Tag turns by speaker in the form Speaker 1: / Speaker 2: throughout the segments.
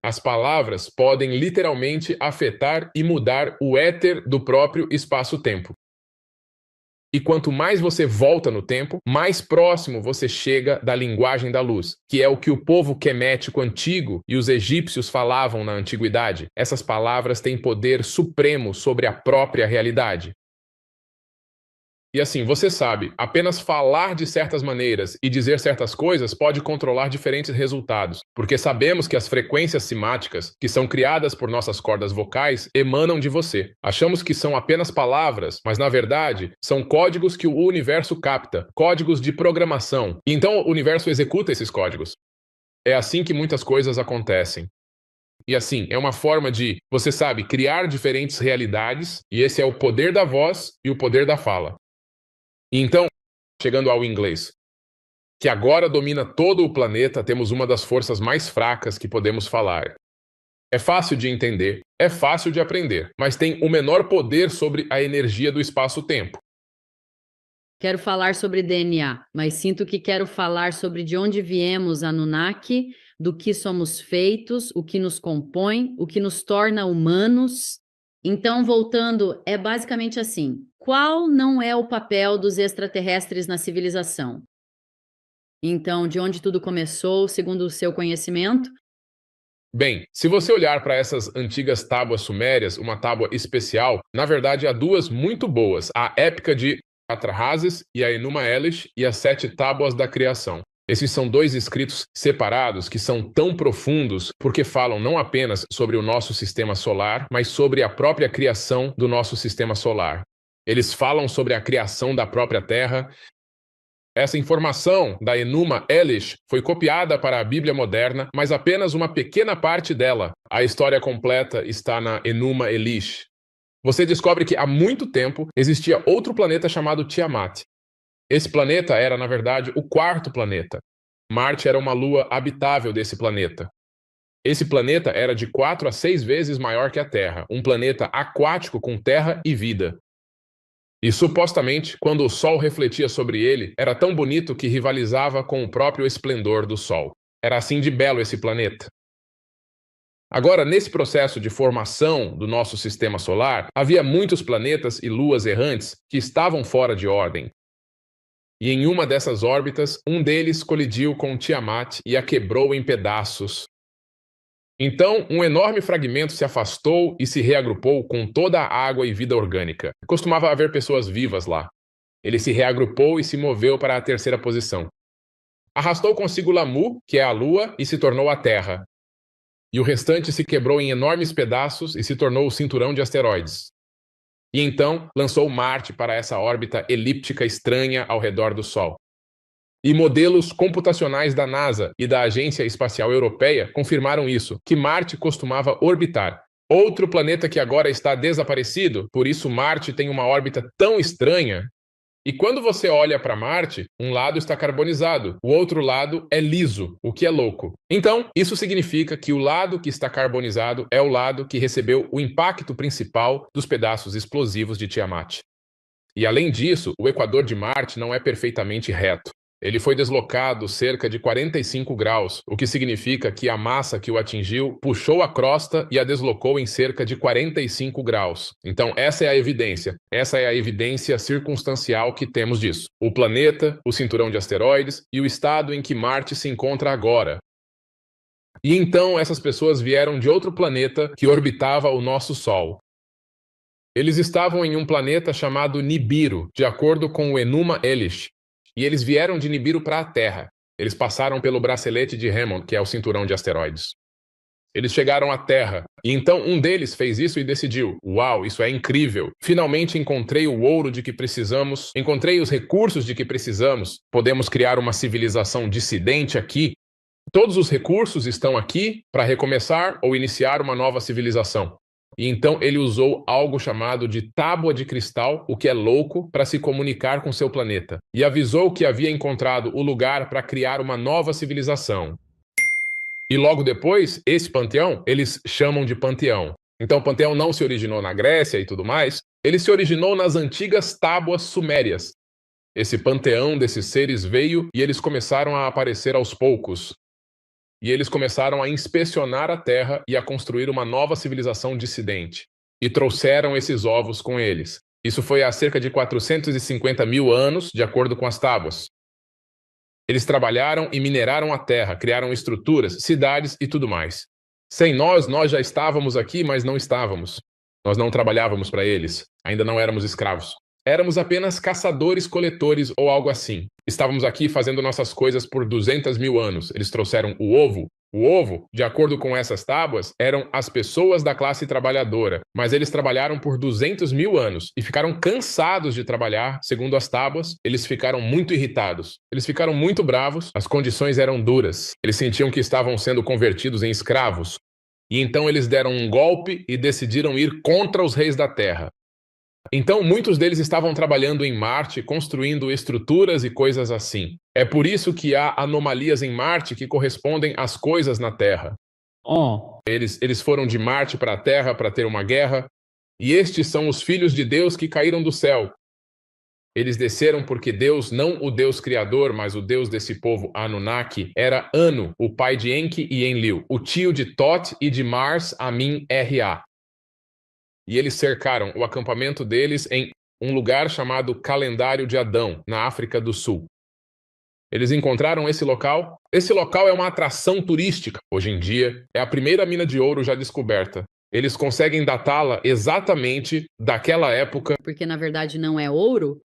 Speaker 1: as palavras podem literalmente afetar e mudar o éter do próprio espaço-tempo. E quanto mais você volta no tempo, mais próximo você chega da linguagem da luz, que é o que o povo quemético antigo e os egípcios falavam na antiguidade. Essas palavras têm poder supremo sobre a própria realidade. E assim, você sabe, apenas falar de certas maneiras e dizer certas coisas pode controlar diferentes resultados, porque sabemos que as frequências simáticas, que são criadas por nossas cordas vocais, emanam de você. Achamos que são apenas palavras, mas na verdade são códigos que o universo capta, códigos de programação. E então o universo executa esses códigos. É assim que muitas coisas acontecem. E assim, é uma forma de, você sabe, criar diferentes realidades, e esse é o poder da voz e o poder da fala. E então, chegando ao inglês, que agora domina todo o planeta, temos uma das forças mais fracas que podemos falar. É fácil de entender, é fácil de aprender, mas tem o menor poder sobre a energia do espaço-tempo.
Speaker 2: Quero falar sobre DNA, mas sinto que quero falar sobre de onde viemos, Anunnaki, do que somos feitos, o que nos compõe, o que nos torna humanos. Então, voltando, é basicamente assim: qual não é o papel dos extraterrestres na civilização? Então, de onde tudo começou, segundo o seu conhecimento?
Speaker 1: Bem, se você olhar para essas antigas tábuas sumérias, uma tábua especial, na verdade há duas muito boas: a épica de Atrahasis e a Enuma Elish e as 7 tábuas da criação. Esses são dois escritos separados que são tão profundos porque falam não apenas sobre o nosso sistema solar, mas sobre a própria criação do nosso sistema solar. Eles falam sobre a criação da própria Terra. Essa informação da Enuma Elish foi copiada para a Bíblia moderna, mas apenas uma pequena parte dela. A história completa está na Enuma Elish. Você descobre que há muito tempo existia outro planeta chamado Tiamat. Esse planeta era, na verdade, o 4º planeta. Marte era uma lua habitável desse planeta. Esse planeta era de 4 a 6 vezes maior que a Terra, um planeta aquático com terra e vida. E supostamente, quando o Sol refletia sobre ele, era tão bonito que rivalizava com o próprio esplendor do Sol. Era assim de belo esse planeta. Agora, nesse processo de formação do nosso sistema solar, havia muitos planetas e luas errantes que estavam fora de ordem. E em uma dessas órbitas, um deles colidiu com Tiamat e a quebrou em pedaços. Então, um enorme fragmento se afastou e se reagrupou com toda a água e vida orgânica. Costumava haver pessoas vivas lá. Ele se reagrupou e se moveu para a 3ª posição. Arrastou consigo Lamu, que é a Lua, e se tornou a Terra. E o restante se quebrou em enormes pedaços e se tornou o cinturão de asteroides. E então lançou Marte para essa órbita elíptica estranha ao redor do Sol. E modelos computacionais da NASA e da Agência Espacial Europeia confirmaram isso, que Marte costumava orbitar. Outro planeta que agora está desaparecido, por isso Marte tem uma órbita tão estranha. E quando você olha para Marte, um lado está carbonizado, o outro lado é liso, o que é louco. Então, isso significa que o lado que está carbonizado é o lado que recebeu o impacto principal dos pedaços explosivos de Tiamat. E além disso, o equador de Marte não é perfeitamente reto. Ele foi deslocado cerca de 45 graus, o que significa que a massa que o atingiu puxou a crosta e a deslocou em cerca de 45 graus. Então, essa é a evidência. Essa é a evidência circunstancial que temos disso. O planeta, o cinturão de asteroides e o estado em que Marte se encontra agora. E então, essas pessoas vieram de outro planeta que orbitava o nosso Sol. Eles estavam em um planeta chamado Nibiru, de acordo com o Enuma Elish. E eles vieram de Nibiru para a Terra. Eles passaram pelo bracelete de Hammond, que é o cinturão de asteroides. Eles chegaram à Terra, e então um deles fez isso e decidiu: uau, isso é incrível! Finalmente encontrei o ouro de que precisamos, encontrei os recursos de que precisamos, podemos criar uma civilização dissidente aqui. Todos os recursos estão aqui para recomeçar ou iniciar uma nova civilização. E então ele usou algo chamado de tábua de cristal, o que é louco, para se comunicar com seu planeta. E avisou que havia encontrado o lugar para criar uma nova civilização. E logo depois, esse panteão, eles chamam de panteão. Então o panteão não se originou na Grécia e tudo mais, ele se originou nas antigas tábuas sumérias. Esse panteão desses seres veio e eles começaram a aparecer aos poucos. e eles começaram a inspecionar a terra e a construir uma nova civilização dissidente. E trouxeram esses ovos com eles. Isso foi há cerca de 450 mil anos, de acordo com as tábuas. Eles trabalharam e mineraram a terra, criaram estruturas, cidades e tudo mais. Sem nós, nós já estávamos aqui, mas não estávamos. Nós não trabalhávamos para eles, ainda não éramos escravos. Éramos apenas caçadores-coletores ou algo assim. Estávamos aqui fazendo nossas coisas por 200 mil anos. Eles trouxeram o ovo. O ovo, de acordo com essas tábuas, eram as pessoas da classe trabalhadora, mas eles trabalharam por 200 mil anos e ficaram cansados de trabalhar, segundo as tábuas, eles ficaram muito irritados. Eles ficaram muito bravos, as condições eram duras. Eles sentiam que estavam sendo convertidos em escravos. E então eles deram um golpe e decidiram ir contra os reis da terra. Então, muitos deles estavam trabalhando em Marte, construindo estruturas e coisas assim. É por isso que há anomalias em Marte que correspondem às coisas na Terra. Eles foram de Marte para a Terra para ter uma guerra, e estes são os filhos de Deus que caíram do céu. Eles desceram porque Deus, não o Deus criador, mas o Deus desse povo Anunnaki, era Anu, o pai de Enki e Enlil, o tio de Tot e de Mars, Amin-Ra. E eles cercaram o acampamento deles em um lugar chamado Calendário de Adão, na África do Sul. Eles encontraram esse local. Esse local é uma atração turística. Hoje em dia, é a primeira mina de ouro já descoberta. Eles conseguem datá-la exatamente daquela época.
Speaker 2: Porque, na verdade, não é ouro?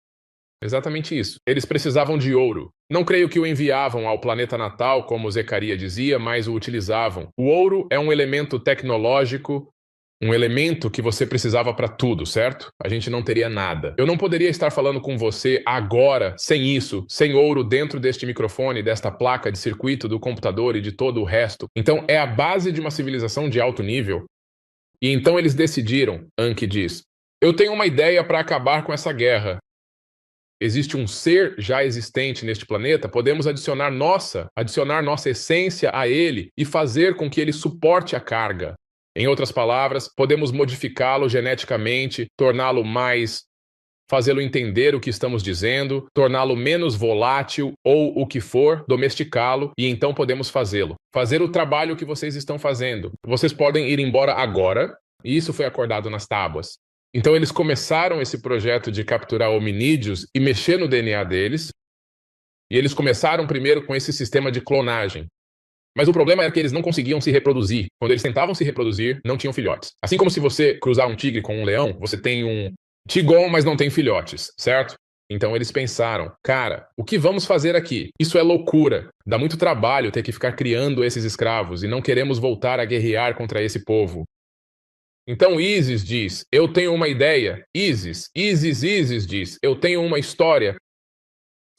Speaker 1: Exatamente isso. Eles precisavam de ouro. Não creio que o enviavam ao planeta natal, como Zecaria dizia, mas o utilizavam. O ouro é um elemento tecnológico, um elemento que você precisava para tudo, certo? A gente não teria nada. Eu não poderia estar falando com você agora, sem isso, sem ouro dentro deste microfone, desta placa de circuito do computador e de todo o resto. Então, é a base de uma civilização de alto nível. E então eles decidiram, Anki diz, eu tenho uma ideia para acabar com essa guerra. Existe um ser já existente neste planeta, podemos adicionar nossa essência a ele e fazer com que ele suporte a carga. Em outras palavras, podemos modificá-lo geneticamente, torná-lo mais, fazê-lo entender o que estamos dizendo, torná-lo menos volátil ou o que for, domesticá-lo e então podemos fazê-lo. Fazer o trabalho que vocês estão fazendo. Vocês podem ir embora agora, e isso foi acordado nas tábuas. Então eles começaram esse projeto de capturar hominídeos e mexer no DNA deles, e eles começaram primeiro com esse sistema de clonagem. Mas o problema era que eles não conseguiam se reproduzir. Quando eles tentavam se reproduzir, não tinham filhotes. Assim como se você cruzar um tigre com um leão, você tem um tigon, mas não tem filhotes, certo? Então eles pensaram, cara, o que vamos fazer aqui? Isso é loucura. Dá muito trabalho ter que ficar criando esses escravos e não queremos voltar a guerrear contra esse povo. Então Isis diz, eu tenho uma ideia. Isis diz, eu tenho uma história.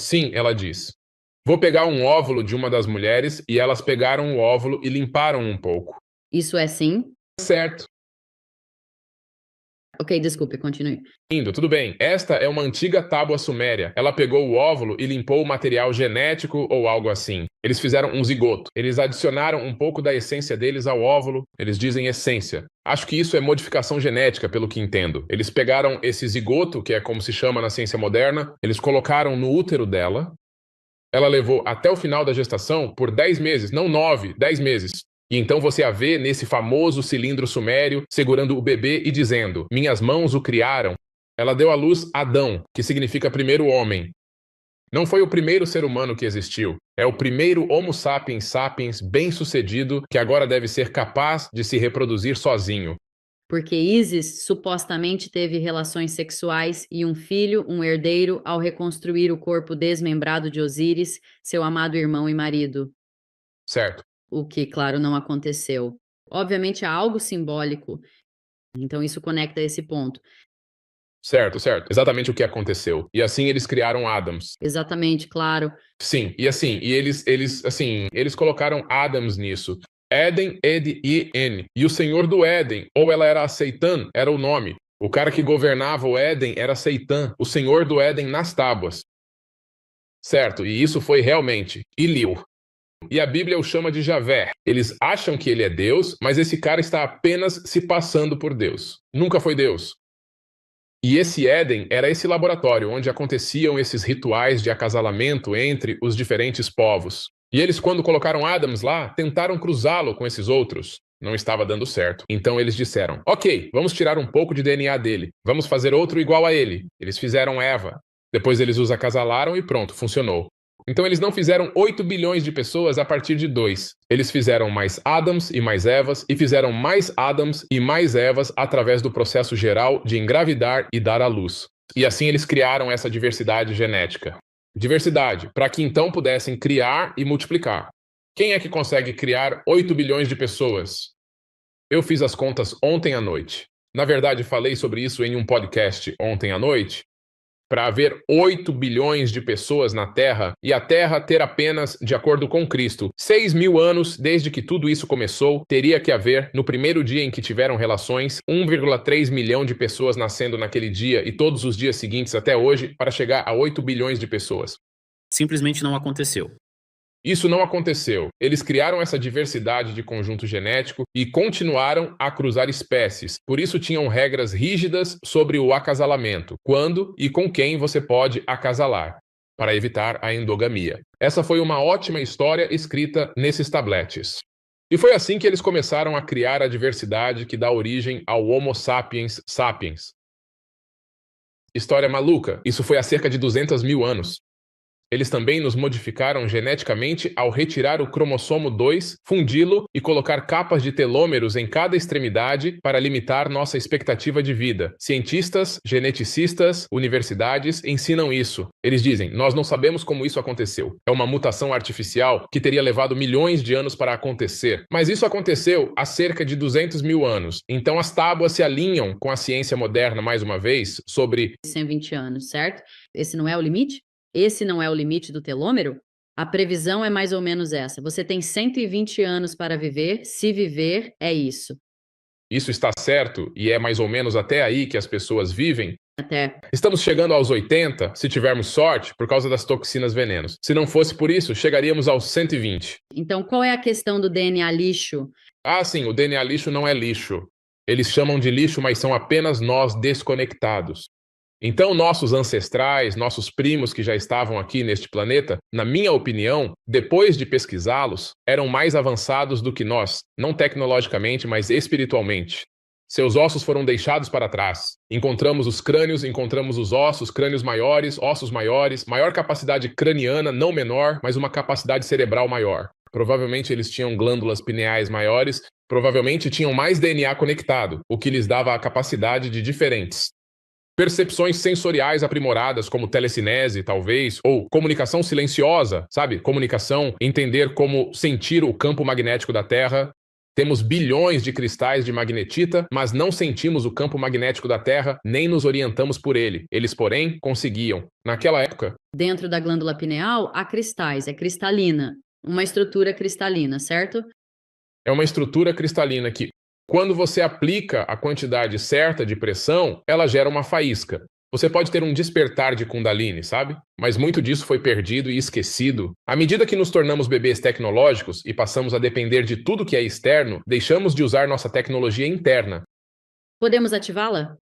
Speaker 1: Sim, ela diz. Vou pegar um óvulo de uma das mulheres e elas pegaram o óvulo e limparam um pouco.
Speaker 2: Isso é sim?
Speaker 1: Certo.
Speaker 2: Ok, desculpe, continue.
Speaker 1: Tudo bem. Esta é uma antiga tábua suméria. Ela pegou o óvulo e limpou o material genético ou algo assim. Eles fizeram um zigoto. Eles adicionaram um pouco da essência deles ao óvulo. Eles dizem essência. Acho que isso é modificação genética, pelo que entendo. Eles pegaram esse zigoto, que é como se chama na ciência moderna, eles colocaram no útero dela. Ela levou até o final da gestação por 10 meses, não 9, 10 meses. E então você a vê nesse famoso cilindro sumério, segurando o bebê e dizendo, minhas mãos o criaram. Ela deu à luz Adão, que significa primeiro homem. Não foi o primeiro ser humano que existiu. É o primeiro Homo sapiens sapiens bem-sucedido que agora deve ser capaz de se reproduzir sozinho.
Speaker 2: Porque Isis supostamente teve relações sexuais e um filho, um herdeiro, ao reconstruir o corpo desmembrado de Osíris, seu amado irmão e marido.
Speaker 1: Certo.
Speaker 2: O que, claro, não aconteceu. Obviamente há algo simbólico, então isso conecta a esse ponto.
Speaker 1: Certo. Exatamente o que aconteceu. E assim eles criaram Adams.
Speaker 2: Exatamente, claro.
Speaker 1: Sim, e eles colocaram Adams nisso. Éden, Ed-I-N. E o Senhor do Éden, ou ela era Seitã, era o nome. O cara que governava o Éden era Seitã, o Senhor do Éden nas tábuas. Certo, e isso foi realmente Ilil. E a Bíblia o chama de Javé. Eles acham que ele é Deus, mas esse cara está apenas se passando por Deus. Nunca foi Deus. E esse Éden era esse laboratório onde aconteciam esses rituais de acasalamento entre os diferentes povos. E eles, quando colocaram Adams lá, tentaram cruzá-lo com esses outros. Não estava dando certo. Então eles disseram: ok, vamos tirar um pouco de DNA dele. Vamos fazer outro igual a ele. Eles fizeram Eva. Depois eles os acasalaram e pronto, funcionou. Então eles não fizeram 8 bilhões de pessoas a partir de 2. Eles fizeram mais Adams e mais Evas, e fizeram mais Adams e mais Evas através do processo geral de engravidar e dar à luz. E assim eles criaram essa diversidade genética. Diversidade, para que então pudessem criar e multiplicar. Quem é que consegue criar 8 bilhões de pessoas? Eu fiz as contas ontem à noite. Na verdade, falei sobre isso em um podcast ontem à noite. Para haver 8 bilhões de pessoas na Terra e a Terra ter apenas, de acordo com Cristo, 6.000 anos desde que tudo isso começou, teria que haver, no primeiro dia em que tiveram relações, 1,3 milhão de pessoas nascendo naquele dia e todos os dias seguintes até hoje para chegar a 8 bilhões de pessoas.
Speaker 3: Simplesmente não aconteceu.
Speaker 1: Isso não aconteceu. Eles criaram essa diversidade de conjunto genético e continuaram a cruzar espécies. Por isso tinham regras rígidas sobre o acasalamento, quando e com quem você pode acasalar, para evitar a endogamia. Essa foi uma ótima história escrita nesses tabletes. E foi assim que eles começaram a criar a diversidade que dá origem ao Homo sapiens sapiens. História maluca, isso foi há cerca de 200.000 anos. Eles também nos modificaram geneticamente ao retirar o cromossomo 2, fundi-lo e colocar capas de telômeros em cada extremidade para limitar nossa expectativa de vida. Cientistas, geneticistas, universidades ensinam isso. Eles dizem: nós não sabemos como isso aconteceu. É uma mutação artificial que teria levado milhões de anos para acontecer. Mas isso aconteceu há cerca de 200.000 anos. Então as tábuas se alinham com a ciência moderna, mais uma vez, sobre
Speaker 2: 120 anos, certo? Esse não é o limite? Esse não é o limite do telômero? A previsão é mais ou menos essa. Você tem 120 anos para viver, se viver, é isso.
Speaker 1: isso está certo e é mais ou menos até aí que as pessoas vivem.
Speaker 2: Até.
Speaker 1: Estamos chegando aos 80, se tivermos sorte, por causa das toxinas venenos. Se não fosse por isso, chegaríamos aos 120.
Speaker 2: Então, qual é a questão do DNA lixo?
Speaker 1: Ah, sim, o DNA lixo não é lixo. Eles chamam de lixo, mas são apenas nós desconectados. Então, nossos ancestrais, nossos primos que já estavam aqui neste planeta, na minha opinião, depois de pesquisá-los, eram mais avançados do que nós, não tecnologicamente, mas espiritualmente. Seus ossos foram deixados para trás. Encontramos os crânios, encontramos os ossos, crânios maiores, ossos maiores, maior capacidade craniana, não menor, mas uma capacidade cerebral maior. Provavelmente eles tinham glândulas pineais maiores, provavelmente tinham mais DNA conectado, o que lhes dava a capacidade de diferentes. Percepções sensoriais aprimoradas, como telecinese, talvez, ou comunicação silenciosa, sabe? Comunicação, entender como sentir o campo magnético da Terra. Temos bilhões de cristais de magnetita, mas não sentimos o campo magnético da Terra, nem nos orientamos por ele. Eles, porém, conseguiam. Naquela época,
Speaker 2: Dentro da glândula pineal, há cristais, é cristalina. Uma estrutura cristalina, certo?
Speaker 1: é uma estrutura cristalina que, quando você aplica a quantidade certa de pressão, ela gera uma faísca. Você pode ter um despertar de Kundalini, sabe? Mas muito disso foi perdido e esquecido. À medida que nos tornamos bebês tecnológicos e passamos a depender de tudo que é externo, deixamos de usar nossa tecnologia interna.
Speaker 2: Podemos ativá-la?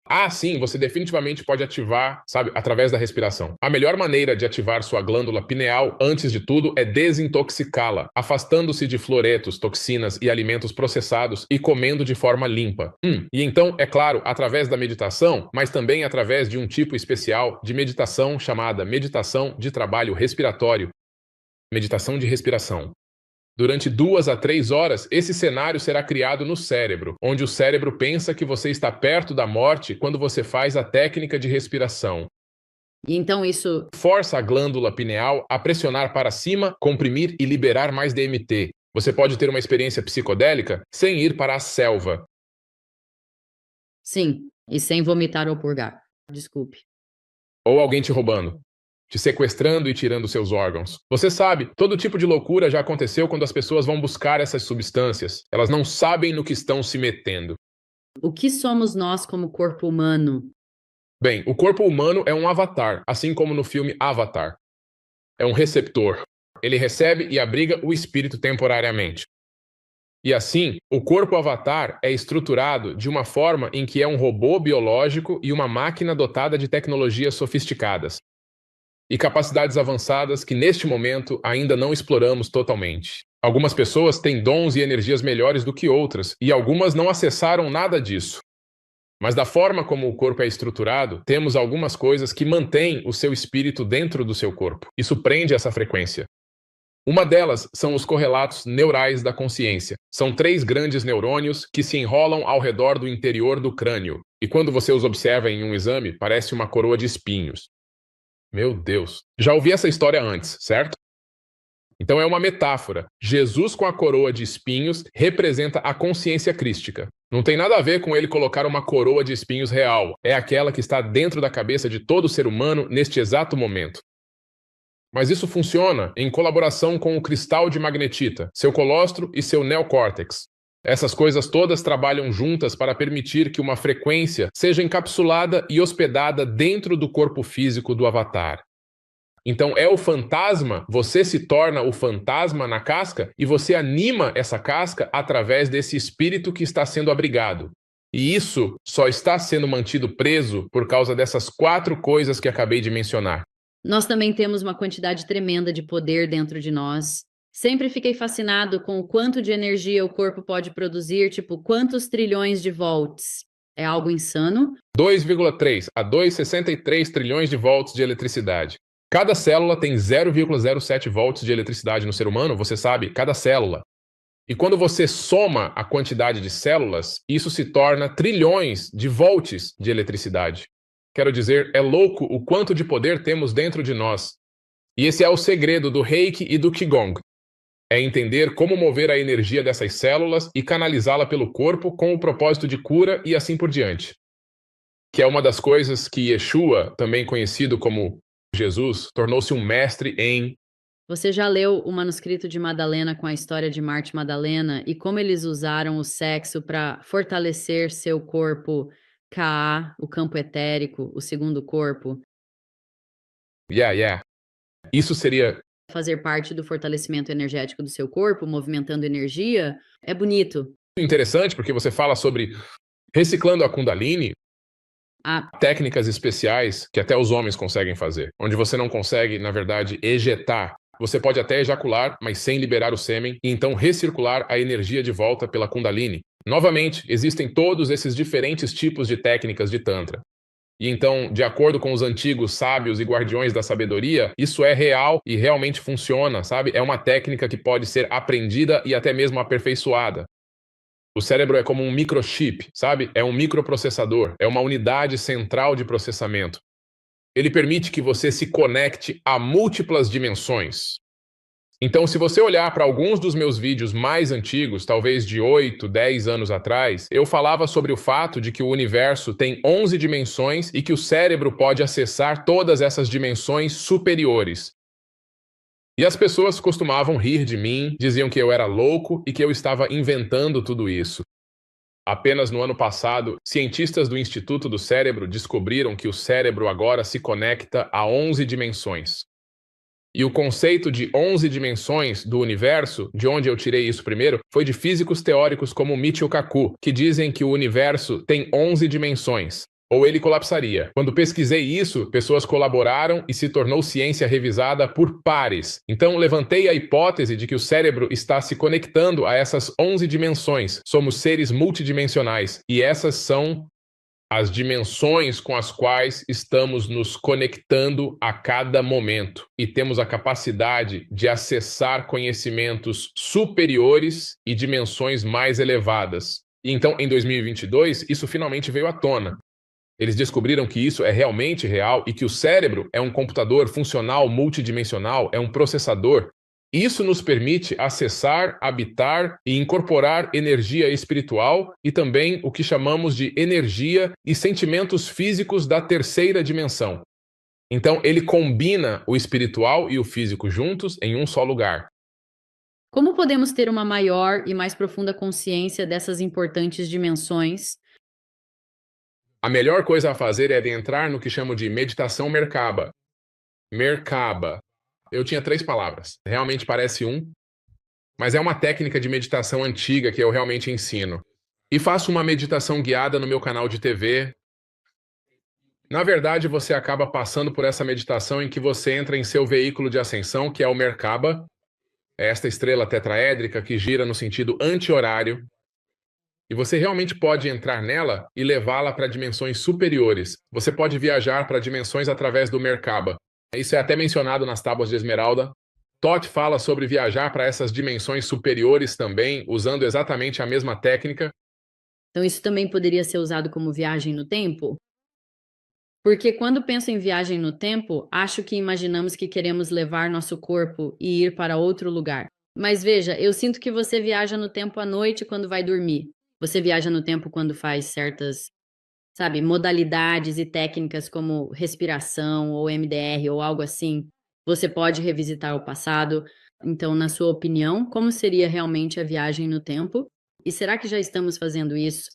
Speaker 1: Ah, sim, você definitivamente pode ativar, sabe, através da respiração. A melhor maneira de ativar sua glândula pineal, antes de tudo, é desintoxicá-la, afastando-se de fluoretos, toxinas e alimentos processados e comendo de forma limpa. E então, é claro, através da meditação, mas também através de um tipo especial de meditação chamada meditação de trabalho respiratório. Meditação de respiração. Durante 2 a 3 horas, esse cenário será criado no cérebro, onde o cérebro pensa que você está perto da morte quando você faz a técnica de respiração.
Speaker 2: E então isso
Speaker 1: Força a glândula pineal a pressionar para cima, comprimir e liberar mais DMT. Você pode ter uma experiência psicodélica sem ir para a selva.
Speaker 2: sim, e sem vomitar ou purgar. Desculpe.
Speaker 1: Ou alguém te roubando, te sequestrando e tirando seus órgãos. Você sabe, todo tipo de loucura já aconteceu quando as pessoas vão buscar essas substâncias. Elas não sabem no que estão se metendo.
Speaker 2: O que somos nós como corpo humano?
Speaker 1: Bem, o corpo humano é um avatar, assim como no filme Avatar. É um receptor. Ele recebe e abriga o espírito temporariamente. E assim, o corpo avatar é estruturado de uma forma em que é um robô biológico e uma máquina dotada de tecnologias sofisticadas. e capacidades avançadas que neste momento ainda não exploramos totalmente. Algumas pessoas têm dons e energias melhores do que outras, e algumas não acessaram nada disso. Mas da forma como o corpo é estruturado, temos algumas coisas que mantêm o seu espírito dentro do seu corpo. Isso prende essa frequência. Uma delas são os correlatos neurais da consciência. São 3 grandes neurônios que se enrolam ao redor do interior do crânio. E quando você os observa em um exame, parece uma coroa de espinhos. Meu Deus. Já ouvi essa história antes, certo? Então é uma metáfora. Jesus com a coroa de espinhos representa a consciência crística. Não tem nada a ver com ele colocar uma coroa de espinhos real. É aquela que está dentro da cabeça de todo ser humano neste exato momento. Mas isso funciona em colaboração com o cristal de magnetita, seu colostro e seu neocórtex. Essas coisas todas trabalham juntas para permitir que uma frequência seja encapsulada e hospedada dentro do corpo físico do avatar. Então é o fantasma, você se torna o fantasma na casca e você anima essa casca através desse espírito que está sendo abrigado. E isso só está sendo mantido preso por causa dessas 4 coisas que acabei de mencionar.
Speaker 2: Nós também temos uma quantidade tremenda de poder dentro de nós. Sempre fiquei fascinado com o quanto de energia o corpo pode produzir, tipo, quantos trilhões de volts. É algo insano?
Speaker 1: 2,3 a 2,63 trilhões de volts de eletricidade. Cada célula tem 0,07 volts de eletricidade no ser humano, você sabe, cada célula. E quando você soma a quantidade de células, isso se torna trilhões de volts de eletricidade. Quero dizer, é louco o quanto de poder temos dentro de nós. E esse é o segredo do Reiki e do Qigong. É entender como mover a energia dessas células e canalizá-la pelo corpo com o propósito de cura e assim por diante. Que é uma das coisas que Yeshua, também conhecido como Jesus, tornou-se um mestre em...
Speaker 2: Você já leu o manuscrito de Madalena com a história de Marte Madalena e como eles usaram o sexo para fortalecer seu corpo Ka, o campo etérico, o segundo corpo?
Speaker 1: Yeah. Isso seria
Speaker 2: Fazer parte do fortalecimento energético do seu corpo, movimentando energia, é bonito.
Speaker 1: interessante porque você fala sobre reciclando a Kundalini,
Speaker 2: Ah,
Speaker 1: técnicas especiais que até os homens conseguem fazer, onde você não consegue, na verdade, ejetar. Você pode até ejacular, mas sem liberar o sêmen, e então recircular a energia de volta pela Kundalini. Novamente, existem todos esses diferentes tipos de técnicas de Tantra. E então, de acordo com os antigos sábios e guardiões da sabedoria, isso é real e realmente funciona, sabe? É uma técnica que pode ser aprendida e até mesmo aperfeiçoada. O cérebro é como um microchip, sabe? É um microprocessador, é uma unidade central de processamento. Ele permite que você se conecte a múltiplas dimensões. Então, se você olhar para alguns dos meus vídeos mais antigos, talvez de 8, 10 anos atrás, eu falava sobre o fato de que o universo tem 11 dimensões e que o cérebro pode acessar todas essas dimensões superiores. E as pessoas costumavam rir de mim, diziam que eu era louco e que eu estava inventando tudo isso. Apenas no ano passado, cientistas do Instituto do Cérebro descobriram que o cérebro agora se conecta a 11 dimensões. E o conceito de 11 dimensões do universo, de onde eu tirei isso primeiro, foi de físicos teóricos como Michio Kaku, que dizem que o universo tem 11 dimensões, ou ele colapsaria. Quando pesquisei isso, pessoas colaboraram e se tornou ciência revisada por pares. Então levantei a hipótese de que o cérebro está se conectando a essas 11 dimensões. Somos seres multidimensionais, e essas são as dimensões com as quais estamos nos conectando a cada momento e temos a capacidade de acessar conhecimentos superiores e dimensões mais elevadas. E então, em 2022, isso finalmente veio à tona. Eles descobriram que isso é realmente real e que o cérebro é um computador funcional multidimensional, é um processador. Isso nos permite acessar, habitar e incorporar energia espiritual e também o que chamamos de energia e sentimentos físicos da terceira dimensão. Então, ele combina o espiritual e o físico juntos em um só lugar.
Speaker 2: como podemos ter uma maior e mais profunda consciência dessas importantes dimensões?
Speaker 1: A melhor coisa a fazer é entrar no que chamo de meditação Merkaba. Merkaba. Eu tinha 3 palavras. Realmente parece um, mas é uma técnica de meditação antiga que eu realmente ensino. E faço uma meditação guiada no meu canal de TV. Na verdade, você acaba passando por essa meditação em que você entra em seu veículo de ascensão, que é o Merkaba, é esta estrela tetraédrica que gira no sentido anti-horário, e você realmente pode entrar nela e levá-la para dimensões superiores. Você pode viajar para dimensões através do Merkaba. Isso é até mencionado nas Tábuas de Esmeralda. Thoth fala sobre viajar para essas dimensões superiores também, usando exatamente a mesma técnica.
Speaker 2: Então, isso também poderia ser usado como viagem no tempo? Porque quando penso em viagem no tempo, acho que imaginamos que queremos levar nosso corpo e ir para outro lugar. Mas veja, eu sinto que você viaja no tempo à noite quando vai dormir. Você viaja no tempo quando faz certas, sabe, modalidades e técnicas como respiração ou MDR ou algo assim. Você pode revisitar o passado. Então, na sua opinião, como seria realmente a viagem no tempo? E será que já estamos fazendo isso?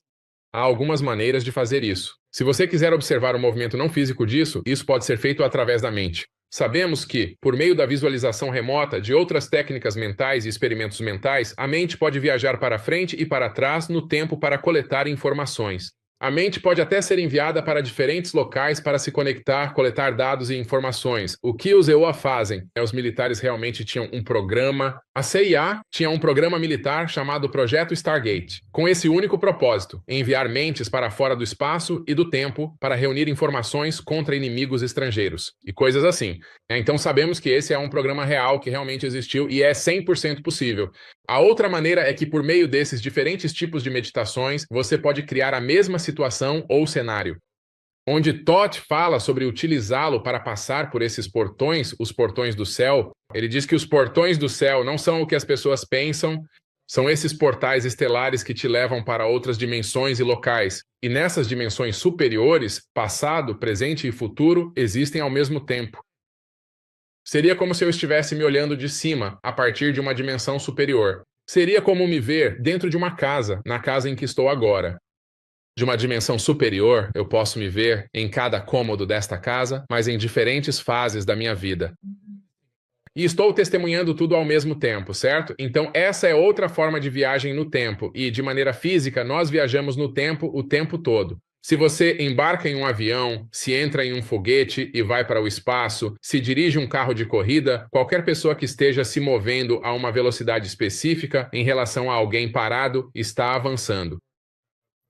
Speaker 1: Há algumas maneiras de fazer isso. Se você quiser observar o movimento não físico disso, isso pode ser feito através da mente. Sabemos que, por meio da visualização remota de outras técnicas mentais e experimentos mentais, a mente pode viajar para frente e para trás no tempo para coletar informações. A mente pode até ser enviada para diferentes locais para se conectar, coletar dados e informações. O que os EOA fazem? Os militares realmente tinham um programa. A CIA tinha um programa militar chamado Projeto Stargate, com esse único propósito: enviar mentes para fora do espaço e do tempo para reunir informações contra inimigos estrangeiros e coisas assim. Então sabemos que esse é um programa real que realmente existiu e é 100% possível. A outra maneira é que, por meio desses diferentes tipos de meditações, você pode criar a mesma situação ou cenário. Onde Thoth fala sobre utilizá-lo para passar por esses portões, os portões do céu, ele diz que os portões do céu não são o que as pessoas pensam, são esses portais estelares que te levam para outras dimensões e locais. E nessas dimensões superiores, passado, presente e futuro existem ao mesmo tempo. Seria como se eu estivesse me olhando de cima, a partir de uma dimensão superior. Seria como me ver dentro de uma casa, na casa em que estou agora. De uma dimensão superior, eu posso me ver em cada cômodo desta casa, mas em diferentes fases da minha vida. E estou testemunhando tudo ao mesmo tempo, certo? Então, essa é outra forma de viagem no tempo, e de maneira física, nós viajamos no tempo o tempo todo. Se você embarca em um avião, se entra em um foguete e vai para o espaço, se dirige um carro de corrida, qualquer pessoa que esteja se movendo a uma velocidade específica em relação a alguém parado está avançando.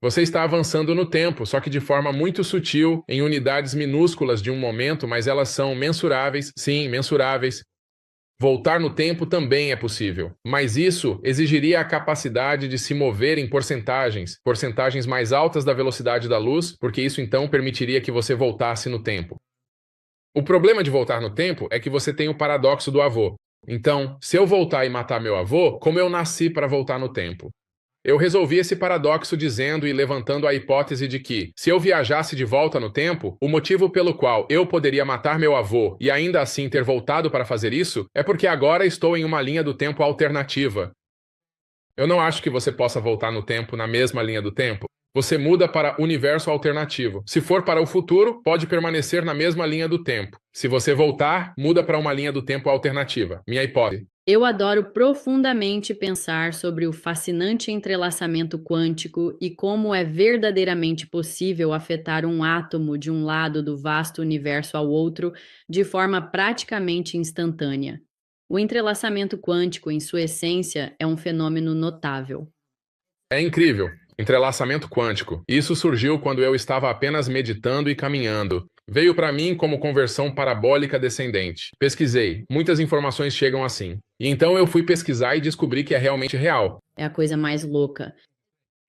Speaker 1: Você está avançando no tempo, só que de forma muito sutil, em unidades minúsculas de um momento, mas elas são mensuráveis, sim, mensuráveis. Voltar no tempo também é possível, mas isso exigiria a capacidade de se mover em porcentagens mais altas da velocidade da luz, porque isso então permitiria que você voltasse no tempo. O problema de voltar no tempo é que você tem o paradoxo do avô. Então, se eu voltar e matar meu avô, como eu nasci para voltar no tempo? Eu resolvi esse paradoxo dizendo e levantando a hipótese de que, se eu viajasse de volta no tempo, o motivo pelo qual eu poderia matar meu avô e ainda assim ter voltado para fazer isso é porque agora estou em uma linha do tempo alternativa. Eu não acho que você possa voltar no tempo na mesma linha do tempo. Você muda para universo alternativo. Se for para o futuro, pode permanecer na mesma linha do tempo. Se você voltar, muda para uma linha do tempo alternativa. Minha hipótese.
Speaker 2: Eu adoro profundamente pensar sobre o fascinante entrelaçamento quântico e como é verdadeiramente possível afetar um átomo de um lado do vasto universo ao outro de forma praticamente instantânea. O entrelaçamento quântico, em sua essência, é um fenômeno notável.
Speaker 1: É incrível. Entrelaçamento quântico. Isso surgiu quando eu estava apenas meditando e caminhando. Veio para mim como conversão parabólica descendente. Pesquisei. Muitas informações chegam assim. E então eu fui pesquisar e descobri que é realmente real.
Speaker 2: É a coisa mais louca.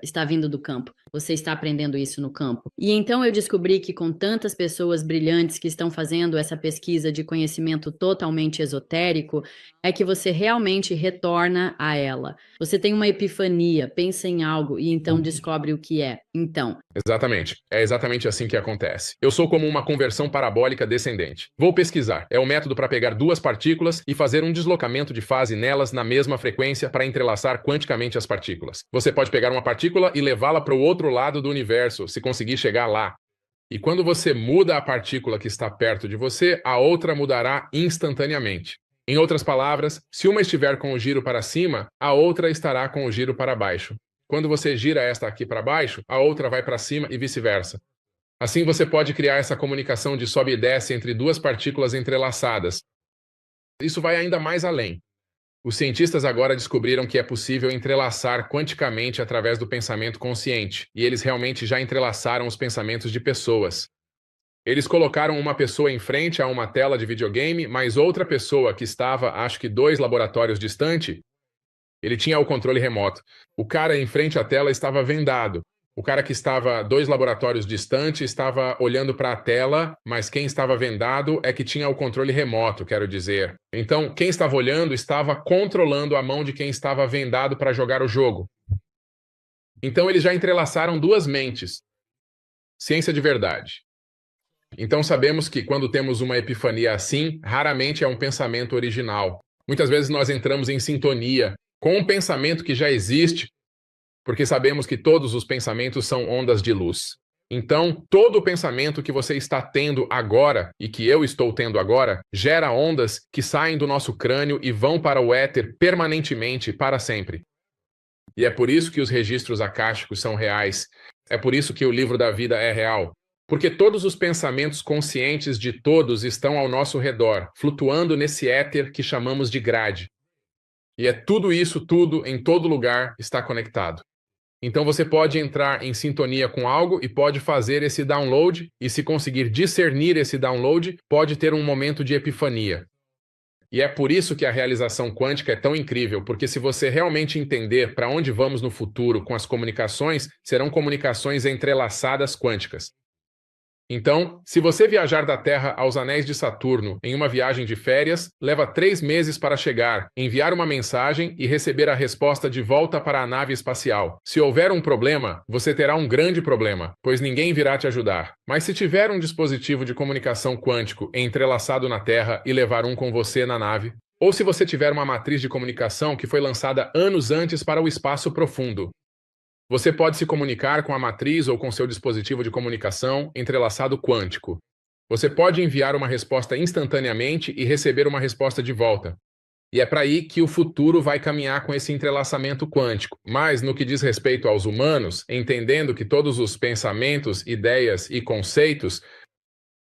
Speaker 2: Está vindo do campo. Você está aprendendo isso no campo. E então eu descobri que com tantas pessoas brilhantes que estão fazendo essa pesquisa de conhecimento totalmente esotérico, é que você realmente retorna a ela. Você tem uma epifania, pensa em algo e então descobre o que é. Então,
Speaker 1: Exatamente. É exatamente assim que acontece. Eu sou como uma conversão parabólica descendente. Vou pesquisar. É o método para pegar duas partículas e fazer um deslocamento de fase nelas na mesma frequência para entrelaçar quanticamente as partículas. Você pode pegar uma partícula e levá-la para o outro lado do universo, se conseguir chegar lá. E quando você muda a partícula que está perto de você, a outra mudará instantaneamente. Em outras palavras, se uma estiver com o giro para cima, a outra estará com o giro para baixo. Quando você gira esta aqui para baixo, a outra vai para cima e vice-versa. Assim você pode criar essa comunicação de sobe e desce entre duas partículas entrelaçadas. Isso vai ainda mais além. Os cientistas agora descobriram que é possível entrelaçar quanticamente através do pensamento consciente, e eles realmente já entrelaçaram os pensamentos de pessoas. Eles colocaram uma pessoa em frente a uma tela de videogame, mas outra pessoa que estava, acho que 2 laboratórios distante, ele tinha o controle remoto. O cara em frente à tela estava vendado. O cara que estava 2 laboratórios distante estava olhando para a tela, mas quem estava vendado é que tinha o controle remoto, quero dizer. Então, quem estava olhando estava controlando a mão de quem estava vendado para jogar o jogo. Então, eles já entrelaçaram duas mentes. Ciência de verdade. Então, sabemos que quando temos uma epifania assim, raramente é um pensamento original. Muitas vezes nós entramos em sintonia com um pensamento que já existe, porque sabemos que todos os pensamentos são ondas de luz. Então, todo o pensamento que você está tendo agora, e que eu estou tendo agora, gera ondas que saem do nosso crânio e vão para o éter permanentemente, para sempre. E é por isso que os registros akáshicos são reais. É por isso que o livro da vida é real. Porque todos os pensamentos conscientes de todos estão ao nosso redor, flutuando nesse éter que chamamos de grade. E é tudo isso, tudo, em todo lugar, está conectado. Então você pode entrar em sintonia com algo e pode fazer esse download, e se conseguir discernir esse download, pode ter um momento de epifania. E é por isso que a realização quântica é tão incrível, porque se você realmente entender para onde vamos no futuro com as comunicações, serão comunicações entrelaçadas quânticas. Então, se você viajar da Terra aos anéis de Saturno em uma viagem de férias, leva 3 meses para chegar, enviar uma mensagem e receber a resposta de volta para a nave espacial. Se houver um problema, você terá um grande problema, pois ninguém virá te ajudar. Mas se tiver um dispositivo de comunicação quântico entrelaçado na Terra e levar um com você na nave, ou se você tiver uma matriz de comunicação que foi lançada anos antes para o espaço profundo, você pode se comunicar com a matriz ou com seu dispositivo de comunicação entrelaçado quântico. Você pode enviar uma resposta instantaneamente e receber uma resposta de volta. E é para aí que o futuro vai caminhar com esse entrelaçamento quântico. Mas, no que diz respeito aos humanos, entendendo que todos os pensamentos, ideias e conceitos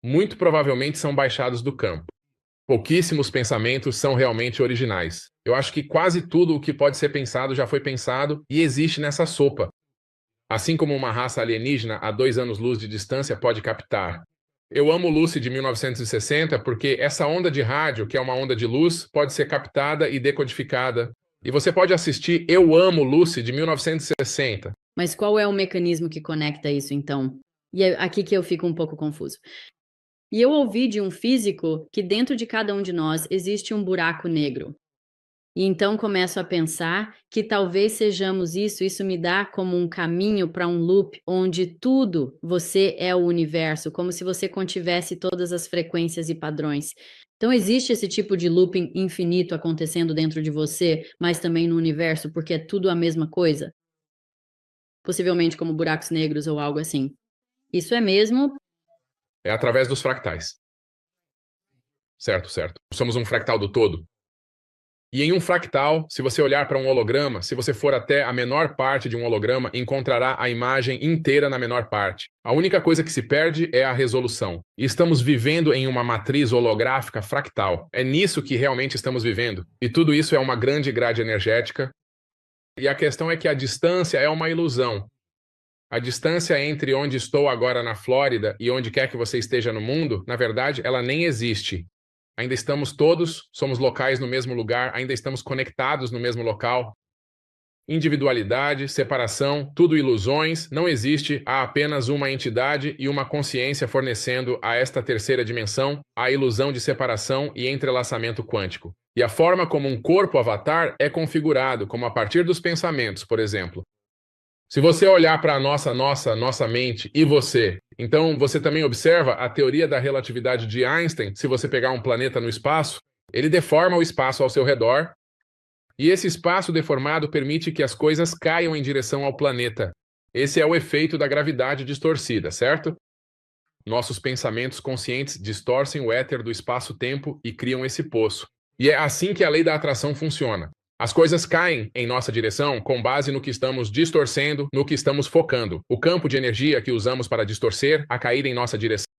Speaker 1: muito provavelmente são baixados do campo. Pouquíssimos pensamentos são realmente originais. Eu acho que quase tudo o que pode ser pensado já foi pensado e existe nessa sopa. Assim como uma raça alienígena a 2 anos-luz de distância pode captar. Eu amo Lucy de 1960 porque essa onda de rádio, que é uma onda de luz, pode ser captada e decodificada. E você pode assistir Eu Amo Lucy de 1960.
Speaker 2: Mas qual é o mecanismo que conecta isso, então? E é aqui que eu fico um pouco confuso. E eu ouvi de um físico que dentro de cada um de nós existe um buraco negro. E então começo a pensar que talvez sejamos isso me dá como um caminho para um loop onde tudo você é o universo, como se você contivesse todas as frequências e padrões. Então existe esse tipo de looping infinito acontecendo dentro de você, mas também no universo, porque é tudo a mesma coisa? Possivelmente como buracos negros ou algo assim. Isso é mesmo?
Speaker 1: É através dos fractais. Certo, certo. Somos um fractal do todo. E em um fractal, se você olhar para um holograma, se você for até a menor parte de um holograma, encontrará a imagem inteira na menor parte. A única coisa que se perde é a resolução. E estamos vivendo em uma matriz holográfica fractal. É nisso que realmente estamos vivendo. E tudo isso é uma grande grade energética. E a questão é que a distância é uma ilusão. A distância entre onde estou agora na Flórida e onde quer que você esteja no mundo, na verdade, ela nem existe. Ainda estamos todos, somos locais no mesmo lugar, ainda estamos conectados no mesmo local. Individualidade, separação, tudo ilusões, não existe, há apenas uma entidade e uma consciência fornecendo a esta terceira dimensão a ilusão de separação e entrelaçamento quântico. E a forma como um corpo avatar é configurado, como a partir dos pensamentos, por exemplo. Se você olhar para a nossa mente e você, então você também observa a teoria da relatividade de Einstein. Se você pegar um planeta no espaço, ele deforma o espaço ao seu redor, e esse espaço deformado permite que as coisas caiam em direção ao planeta. Esse é o efeito da gravidade distorcida, certo? Nossos pensamentos conscientes distorcem o éter do espaço-tempo e criam esse poço. E é assim que a lei da atração funciona. As coisas caem em nossa direção com base no que estamos distorcendo, no que estamos focando. O campo de energia que usamos para distorcer a cair em nossa direção